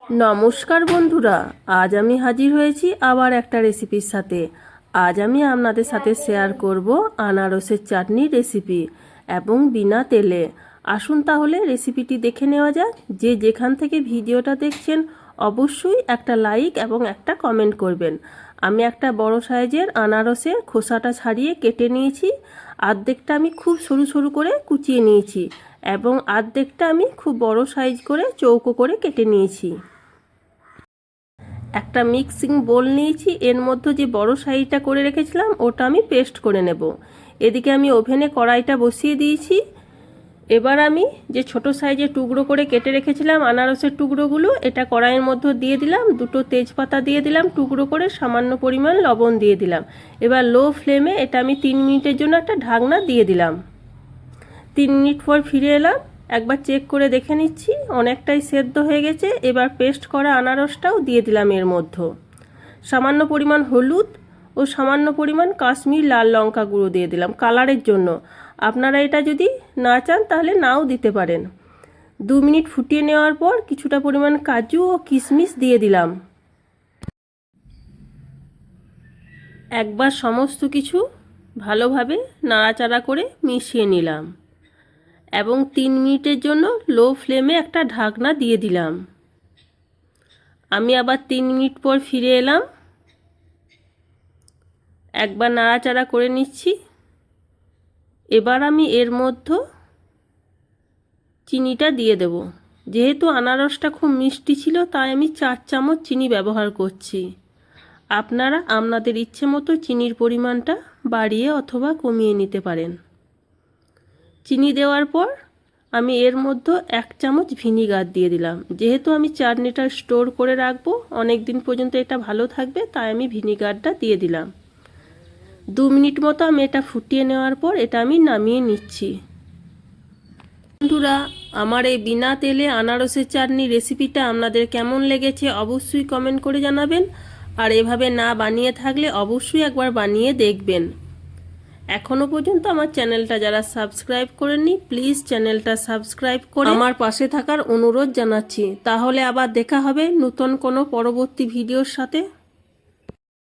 নমস্কার বন্ধুরা, আজ আমি হাজির হয়েছি আবার একটা রেসিপির সাথে। আজ আমি আপনাদের সাথে শেয়ার করব আনারসের চাটনি রেসিপি এবং বিনা তেলে। আসুন তাহলে রেসিপিটি দেখে নেওয়া যাক। যে যেখান থেকে ভিডিওটা দেখছেন অবশ্যই একটা লাইক এবং একটা কমেন্ট করবেন। আমি একটা বড় সাইজের আনারসের খোসাটা ছাড়িয়ে কেটে নিয়েছি। অর্ধেকটা আমি খুব সরু সরু করে কুচিয়ে নিয়েছি এবং অর্ধেকটা আমি খুব বড় সাইজ করে চৌকো করে কেটে নিয়েছি। একটা মিক্সিং বোল নিয়েছি, এর মধ্যে যে বড় সাইজটা করে রেখেছিলাম ওটা আমি পেস্ট করে নেব। এদিকে আমি ওভেনে কড়াইটা বসিয়ে দিয়েছি। এবার আমি যে ছোট সাইজে টুকরো করে কেটে রেখেছিলাম আনারসের টুকরোগুলো এটা কড়াইয়ের মধ্যে দিয়ে দিলাম। দুটো তেজপাতা দিয়ে দিলাম টুকরো করে, সামান্য পরিমাণ লবণ দিয়ে দিলাম। এবার লো ফ্লেমে এটা আমি 3 মিনিটের জন্য একটা ঢাকনা দিয়ে দিলাম। 3 মিনিট পর ফিরে এলাম। একবার চেক করে দেখে নিচ্ছি অনেকটাই সেদ্ধ হয়ে গেছে। এবার পেস্ট করা আনারসটাও দিয়ে দিলাম এর মধ্যে। সামান্য পরিমাণ হলুদ ও সামান্য পরিমাণ কাশ্মীর লাল লঙ্কা গুঁড়ো দিয়ে দিলাম কালারের জন্য। আপনারা এটা যদি না চান তাহলে নাও দিতে পারেন। 2 মিনিট ফুটিয়ে নেওয়ার পর কিছুটা পরিমাণ কাজু ও কিশমিশ দিয়ে দিলাম। একবার সমস্ত কিছু ভালোভাবে নাড়াচাড়া করে মিশিয়ে নিলাম এবং 3 মিনিটের জন্য লো ফ্লেমে একটা ঢাকনা দিয়ে দিলাম। আমি আবার 3 মিনিট পর ফিরে এলাম। একবার নাড়াচাড়া করে নিচ্ছি। এবার আমি এর মধ্যে চিনিটা দিয়ে দেব। যেহেতু আনারসটা খুব মিষ্টি ছিল তাই আমি 4 চামচ চিনি ব্যবহার করছি। আপনারা আপনাদের ইচ্ছে মতো চিনির পরিমাণটা বাড়িয়ে অথবা কমিয়ে নিতে পারেন। চিনি দেওয়ার পর আমি এর মধ্যে 1 চামচ ভিনিগার দিয়ে দিলাম। যেহেতু আমি চাটনিটা স্টোর করে রাখবো অনেক দিন পর্যন্ত, এটা ভালো থাকবে, তাই আমি ভিনিগারটা দিয়ে দিলাম। 2 মিনিট মতো আমি এটা ফুটিয়ে নেওয়ার পর এটা আমি নামিয়ে নিচ্ছি। বন্ধুরা, আমার এই বিনা তেলে আনারসের চাটনি রেসিপিটা আপনাদের কেমন লেগেছে অবশ্যই কমেন্ট করে জানাবেন। আর এভাবে না বানিয়ে থাকলে অবশ্যই একবার বানিয়ে দেখবেন। এখনো পর্যন্ত আমার চ্যানেলটা যারা সাবস্ক্রাইব করেননি প্লিজ চ্যানেলটা সাবস্ক্রাইব করে আমার পাশে থাকার অনুরোধ জানাচ্ছি। তাহলে আবার দেখা হবে নতুন কোনো পরবর্তী ভিডিওর সাথে।